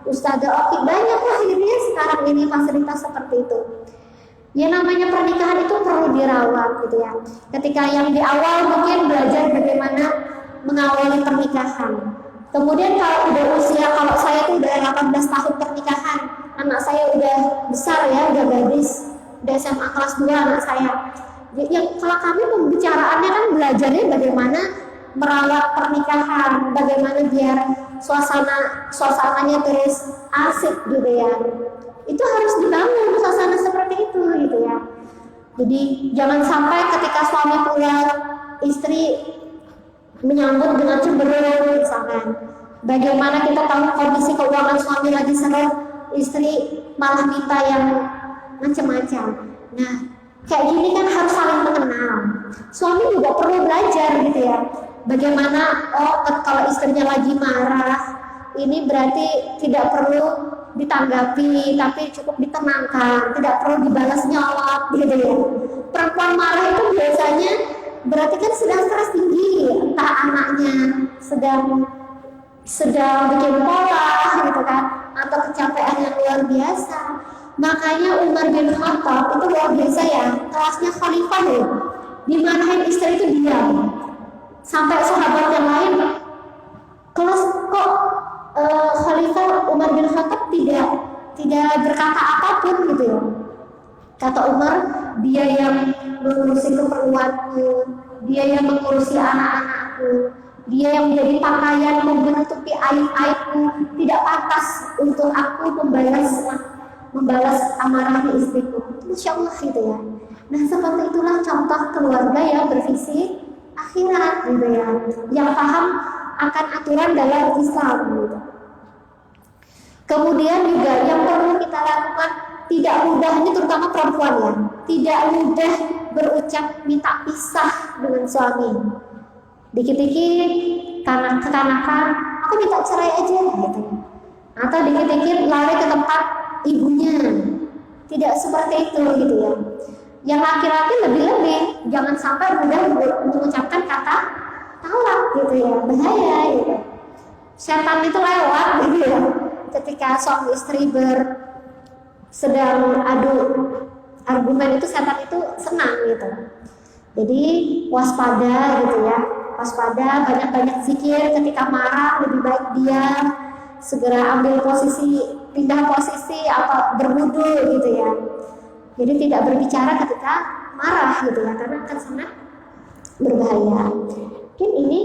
Ustadz Oki, banyak lah akhirnya sekarang ini fasilitas seperti itu. Ya namanya pernikahan itu perlu dirawat gitu ya. Ketika yang di awal mungkin belajar bagaimana mengawali pernikahan. Kemudian kalau udah usia, kalau saya tuh udah 18 tahun pernikahan, anak saya udah besar ya, udah gadis, udah SMA kelas 2 anak saya. Yang kalau kami pembicaraannya kan belajarnya bagaimana merawat pernikahan, bagaimana biar suasananya terus asik gitu ya. Itu harus dibangun suasana seperti itu gitu ya. Jadi jangan sampai ketika suami pulang istri menyambut dengan cemberut misalkan. Bagaimana kita tahu kondisi keuangan suami lagi seret, istri malah minta yang macam-macam. Nah kayak gini kan harus saling mengenal. Suami juga perlu belajar gitu ya. Bagaimana kalau istrinya lagi marah, ini berarti tidak perlu ditanggapi, tapi cukup ditenangkan, tidak perlu dibalas nyolot gitu ya. Perempuan marah itu biasanya berarti kan sedang stres tinggi, entah anaknya sedang bikin pola gitu kan, atau kecapean yang luar biasa. Makanya Umar bin Khattab itu luar biasa ya, kelasnya khalifah loh. Dimarahin istri itu diam. Sampai sahabat yang lain kelas kok Khalifah Umar bin Khattab tidak berkata apapun gitu ya. Kata Umar, dia yang mengurusi keperluanku, dia yang mengurusi anak-anakku, dia yang menjadi pakaian menutupi aib-aibku, tidak pantas untuk aku membalas amarahnya istriku. Insya Allah gitu ya. Nah seperti itulah contoh keluarga yang bervisi akhirat gitu ya, yang paham akan aturan dalam Islam gitu. Kemudian juga yang perlu kita lakukan, tidak mudah, ini terutama perempuan ya, tidak mudah berucap minta pisah dengan suami. Dikit-dikit karena kekanakan, aku minta cerai aja gitu. Atau dikit-dikit lari ke tempat ibunya. Tidak seperti itu gitu ya. Yang laki-laki lebih-lebih, jangan sampai mudah mengucapkan kata talak gitu ya, bahaya gitu. Setan itu lewat gitu ya. Ketika suami istri sedang adu argumen itu, setan itu senang gitu. Jadi waspada gitu ya, waspada, banyak-banyak zikir. Ketika marah lebih baik diam, segera ambil posisi, pindah posisi atau berwudu gitu ya. Jadi tidak berbicara ketika marah gitu ya, karena akan sangat berbahaya. Mungkin ini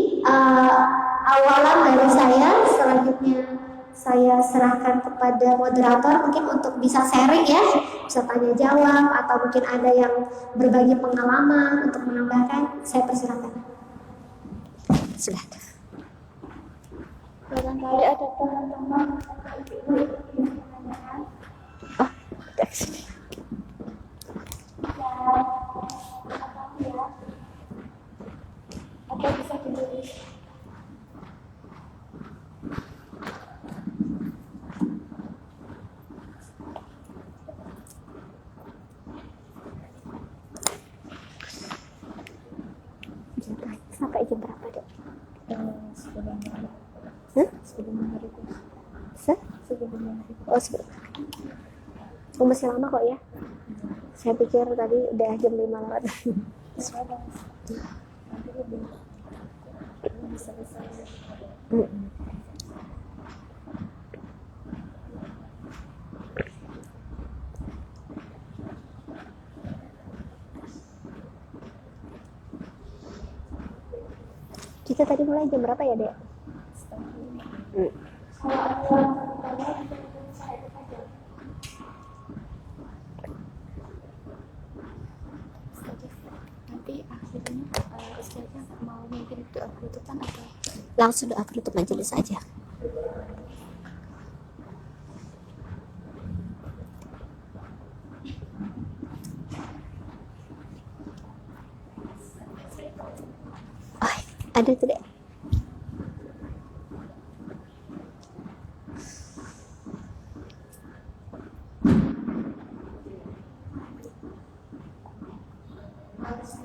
awalan dari saya. Selanjutnya saya serahkan kepada moderator mungkin untuk bisa sharing ya, bisa tanya jawab, atau mungkin ada yang berbagi pengalaman untuk menambahkan. Saya persilakan. Silakan. Barangkali ada teman-teman atau ibu yang menanyakan. Dari sini. Ya, apa ya? sebelum maghrib. Se? Sebelum maghrib. Oh, oh, masih lama kok ya. Saya pikir tadi udah jam 5 lewat. Nanti lebih selesai. Kita tadi mulai jam berapa ya, Dek? Nanti akhirnya Ustaznya mau mimpin doa penutupan atau Langsung doa penutup majelis aja. Oh, ada tuh, Dek.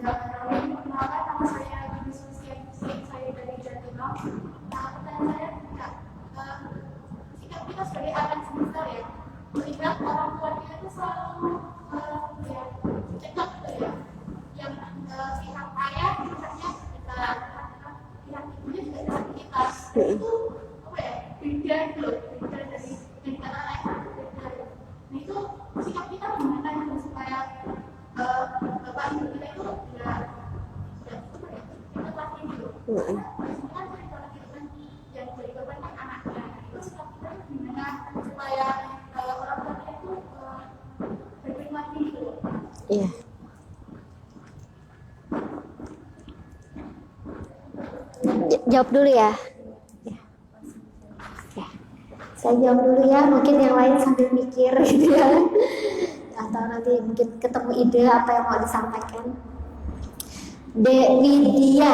Perkenalkan, nama saya Yuni Susian Hussein, saya dari Jatimau. Nah, pertanyaan saya sikap kita sebagai anak semesta ya, melihat orang tuanya itu selalu cekap gitu ya, yang pihak ayah misalnya kita, pihak ibunya juga seperti kita. Itu apa ya? Beda gitu loh, beda dari anak ayah beda. Nah itu sikap kita gimana gitu supaya bapak ibu kita itu tidak kita pasti dulu. Sementara kalau kita yang jadi korban kan anaknya, itu sikap kita gimana supaya orang tua kita itu berterima kasih gitu. Iya. Jawab dulu ya. Ya. Saya jawab dulu ya, mungkin yang lain sambil mikir gitu ya. Atau nanti mungkin ketemu ide apa yang mau disampaikan. Dek Widya,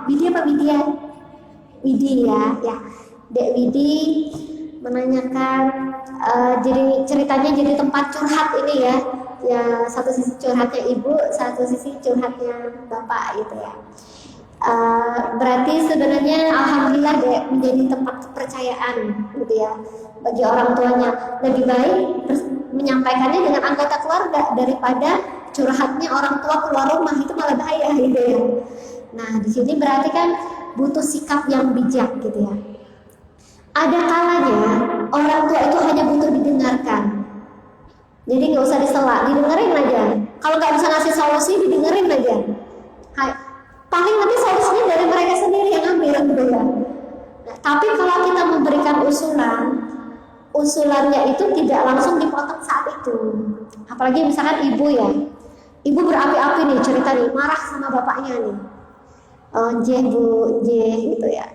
Widya apa Widya? Widya ya. Dek Widi menanyakan, jadi ceritanya jadi tempat curhat ini ya. Ya satu sisi curhatnya ibu, satu sisi curhatnya bapak gitu ya. Berarti sebenarnya alhamdulillah Dek menjadi tempat kepercayaan gitu ya bagi orang tuanya. Lebih baik menyampaikannya dengan anggota keluarga daripada curhatnya orang tua keluar rumah, itu malah bahaya gitu ya. Nah di sini berarti kan butuh sikap yang bijak gitu ya. Ada kalanya orang tua itu hanya butuh didengarkan, jadi nggak usah disela, didengerin aja. Kalau nggak bisa ngasih solusi, didengerin aja. Hai, paling nanti solusinya dari mereka sendiri yang ambil gitu ya. Nah, tapi kalau kita memberikan usulannya itu tidak langsung dipotong saat itu. Apalagi misalkan ibu ya, ibu berapi-api nih cerita nih, marah sama bapaknya nih. Jeh bu, jeh gitu ya.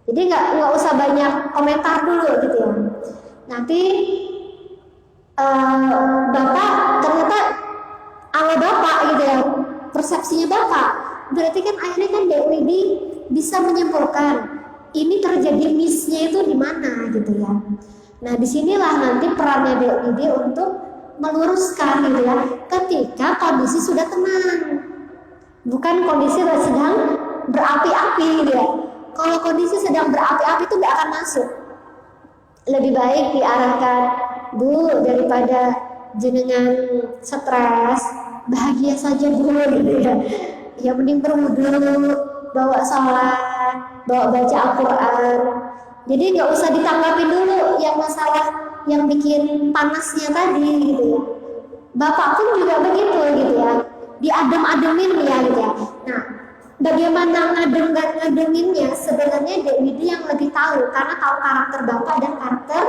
Jadi nggak usah banyak komentar dulu gitu ya. Nanti bapak ternyata ala bapak gitu ya, persepsinya bapak. Berarti kan akhirnya kan Dek Widi bisa menyimpulkan ini terjadi miss-nya itu di mana gitu ya. Nah disinilah nanti perannya Dek Widi untuk meluruskan gitu ya, ketika kondisi sudah tenang, bukan kondisi sedang berapi-api gitu ya. Kalau kondisi sedang berapi-api itu nggak akan masuk. Lebih baik diarahkan, Bu, daripada jenengan stres, bahagia saja Bu gitu ya. Ya mending berwudu, bawa sholat, bawa baca Al-Quran. Jadi nggak usah ditanggapin dulu yang masalah yang bikin panasnya tadi gitu ya. Bapak pun juga begitu gitu ya, diadem-ademin ya gitu ya. Nah bagaimana ngademinnya sebenarnya Dek Widi yang lebih tahu, karena tahu karakter bapak dan karakter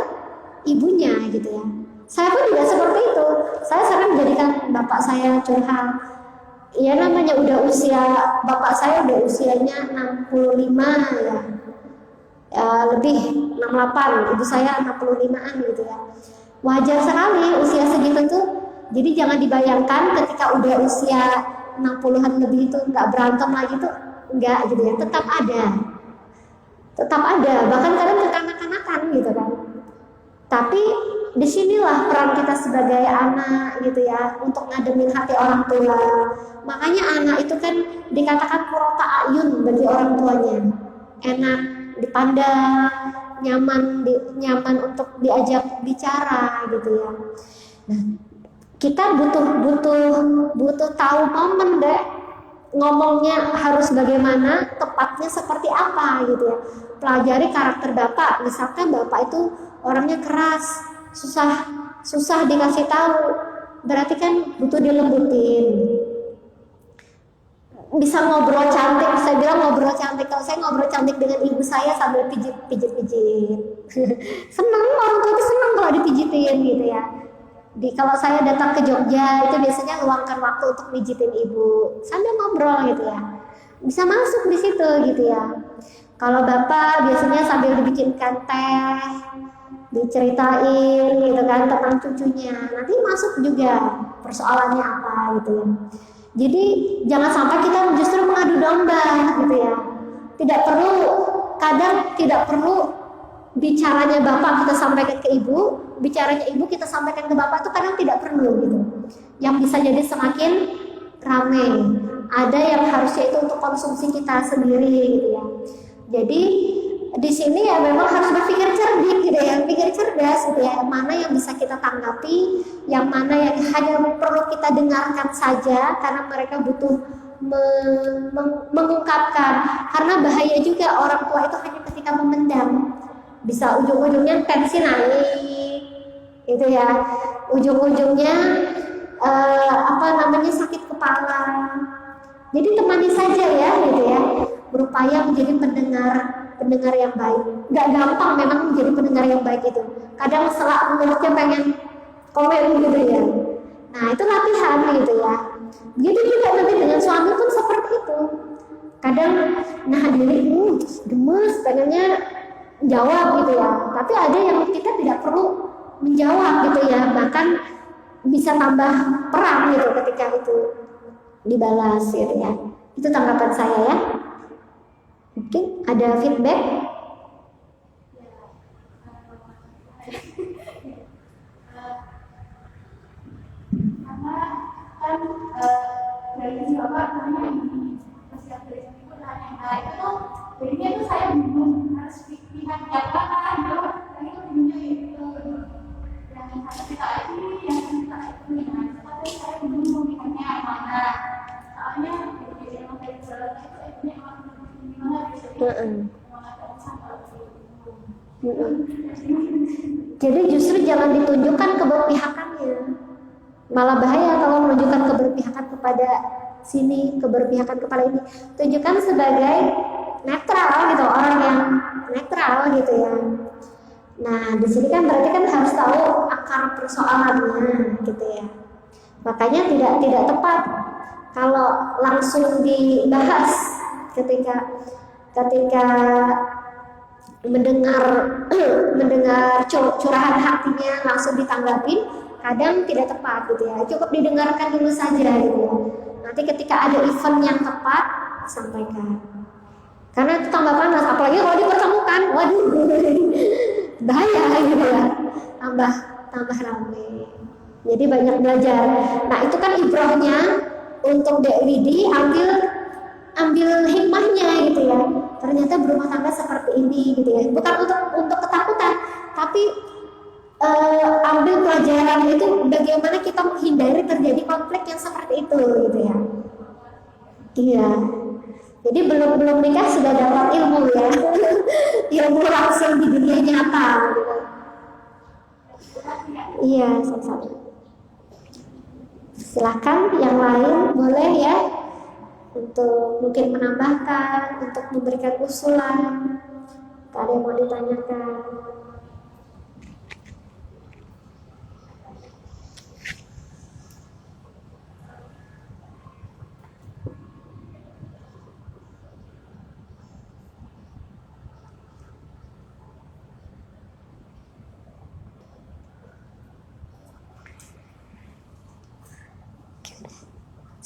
ibunya gitu ya. Saya pun juga seperti itu. Saya sering menjadikan bapak saya curhat. Ya namanya udah usia, bapak saya udah usianya 65 ya. Lebih 68, ibu saya 65-an gitu ya. Wajar sekali usia segitu tuh. Jadi jangan dibayangkan ketika udah usia 60-an lebih itu nggak berantem lagi tuh, nggak gitu ya, tetap ada, bahkan kadang kekanak-kanakan gitu kan. Tapi disinilah peran kita sebagai anak gitu ya, untuk ngademin hati orang tua. Makanya anak itu kan dikatakan qurrata ayun bagi orang tuanya, enak dipandang, nyaman untuk diajak bicara gitu ya. Nah, kita butuh tahu momen deh, ngomongnya harus bagaimana, tepatnya seperti apa gitu ya. Pelajari karakter bapak, misalkan bapak itu orangnya keras, susah dikasih tahu, berarti kan butuh dilembutin. Bisa ngobrol cantik, saya bilang ngobrol cantik. Kalau saya ngobrol cantik dengan ibu saya sambil pijit. Senang, orang tua itu senang kalau dipijitin gitu ya. Kalau saya datang ke Jogja itu biasanya luangkan waktu untuk pijitin ibu sambil ngobrol gitu ya. Bisa masuk di situ gitu ya. Kalau bapak biasanya sambil dibikinkan teh, diceritain gitu kan tentang cucunya, nanti masuk juga persoalannya apa gitu ya. Jadi jangan sampai kita justru mengadu domba gitu ya. Kadang tidak perlu bicaranya bapak kita sampaikan ke ibu, bicaranya ibu kita sampaikan ke bapak itu kadang tidak perlu gitu. Yang bisa jadi semakin ramai. Ada yang harusnya itu untuk konsumsi kita sendiri gitu ya. Jadi di sini ya memang harus berpikir cerdik gitu ya, pikir cerdas gitu ya. Mana yang bisa kita tanggapi, yang mana yang hanya perlu kita dengarkan saja karena mereka butuh mengungkapkan. Karena bahaya juga orang tua itu hanya ketika memendam, bisa ujung-ujungnya tensi naik, gitu ya. Ujung-ujungnya sakit kepala. Jadi temani saja ya, gitu ya. Berupaya menjadi pendengar yang baik. Gak gampang memang menjadi pendengar yang baik itu. Kadang mulutnya pengen komen gitu ya. Nah itu latihan gitu ya. Begitu juga nanti dengan suami pun seperti itu. Kadang diri gemes pengennya jawab gitu ya. Tapi ada yang kita tidak perlu menjawab gitu ya. Bahkan bisa tambah perang gitu ketika itu dibalas gitu ya. Itu tanggapan saya ya. Mungkin ada feedback? Karena kan dari bapak karena ini masih dari ibu tanya, nah itu tuh jadinya tuh saya bingung harus pihak yang mana gitu, dan itu bingung gitu. Yang satu kita ini, yang kita itu, tapi saya bingung mau pihaknya yang mana. Soalnya jadi emang dari jalan itu emang gimana bisa Jadi justru jangan ditunjukkan keberpihakannya. Malah bahaya kalau menunjukkan keberpihakan kepada sini, keberpihakan kepada ini. Tunjukkan sebagai netral gitu, orang yang netral gitu ya. Nah, di sini kan berarti kan harus tahu akar persoalannya gitu ya. Makanya tidak tepat kalau langsung dibahas ketika mendengar curahan hatinya langsung ditanggapin, kadang tidak tepat gitu ya. Cukup didengarkan dulu saja gitu ya. Nanti ketika ada event yang tepat sampaikan. Karena itu tambah panas, apalagi kalau dipertemukan, waduh, bahaya gitu ya. Tambah ramai. Jadi banyak belajar. Nah itu kan ibrahnya untuk Dek Widi ambil hikmahnya gitu ya. Ternyata berumah tangga seperti ini gitu ya. Bukan untuk ketakutan, tapi ambil pelajaran itu bagaimana kita menghindari terjadi konflik yang seperti itu gitu ya. Iya. Jadi belum nikah sudah dapat ilmu ya. Ilmu langsung di dunia nyata gitu. Iya, sama-sama. Silakan yang lain boleh ya, untuk mungkin menambahkan, untuk memberikan usulan. Ada yang mau ditanyakan?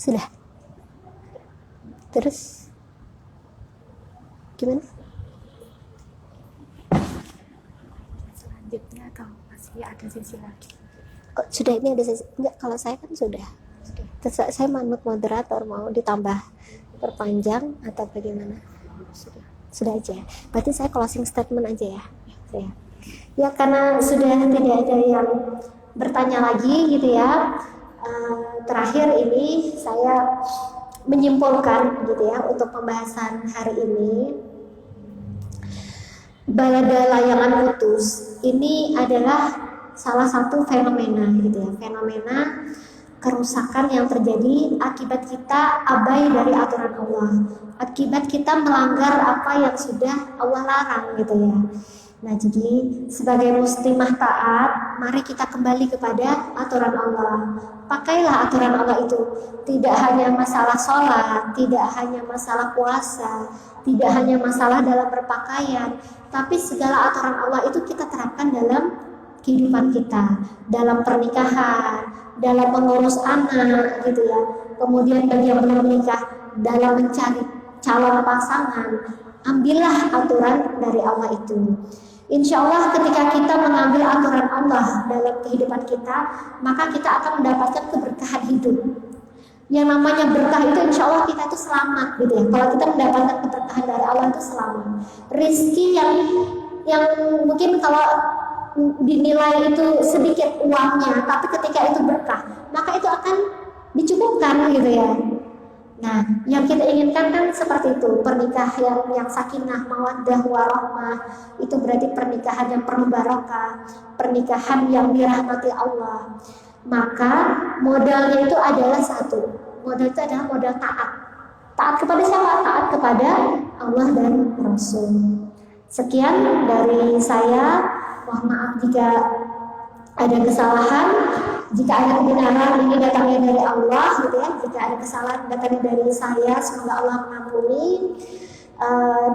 Sudah. Terus gimana? Selanjutnya atau masih ada sesi lagi? Oh, sudah, ini ada sesi. Enggak, kalau saya kan sudah. Terus saya manut moderator mau ditambah perpanjang atau bagaimana? Sudah aja. Berarti saya closing statement aja ya. Ya karena sudah tidak ada yang bertanya lagi gitu ya. Terakhir ini saya menyimpulkan gitu ya untuk pembahasan hari ini. Balada layangan putus ini adalah salah satu fenomena gitu ya, fenomena kerusakan yang terjadi akibat kita abai dari aturan Allah, akibat kita melanggar apa yang sudah Allah larang gitu ya. Nah, jadi sebagai muslimah taat, mari kita kembali kepada aturan Allah. Pakailah aturan Allah itu. Tidak hanya masalah sholat, tidak hanya masalah puasa, tidak hanya masalah dalam berpakaian, tapi segala aturan Allah itu kita terapkan dalam kehidupan kita, dalam pernikahan, dalam mengurus anak gitu ya. Kemudian bagi yang belum menikah, dalam mencari calon pasangan, ambillah aturan dari Allah itu. Insya Allah ketika kita mengambil aturan Allah dalam kehidupan kita, maka kita akan mendapatkan keberkahan hidup. Yang namanya berkah itu insya Allah kita itu selamat gitu ya. Kalau kita mendapatkan keberkahan dari Allah itu selamat. Rizki yang mungkin kalau dinilai itu sedikit uangnya, tapi ketika itu berkah, maka itu akan dicukupkan gitu ya. Nah, yang kita inginkan kan seperti itu, pernikahan yang sakinah, mawaddah, warahmah, itu berarti pernikahan yang penuh barokah, pernikahan yang dirahmati Allah. Maka modalnya itu adalah satu, modal itu adalah modal taat. Taat kepada siapa? Taat kepada Allah dan Rasul. Sekian dari saya, mohon maaf jika ada kesalahan. Jika ada kebenaran ini datangnya dari Allah gitu ya. Jika ada kesalahan datangnya dari saya, semoga Allah mengampuni.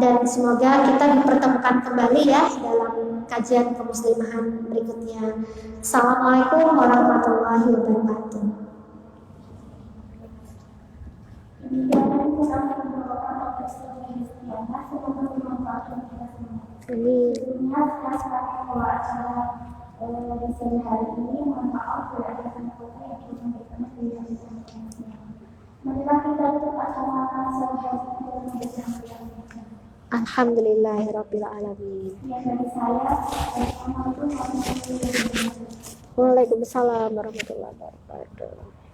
Dan semoga kita dipertemukan kembali ya dalam kajian kemuslimahan berikutnya. Assalamualaikum warahmatullahi wabarakatuh. Di sore hari ini, mohon maaf bila ada kata-kata yang belum berkenan di dalam marilah kita tetap sama-sama Alhamdulillahirrabbilalamin. yang dari saya, Assalamualaikum warahmatullahi wabarakatuh. Waalaikumsalam warahmatullahi wabarakatuh.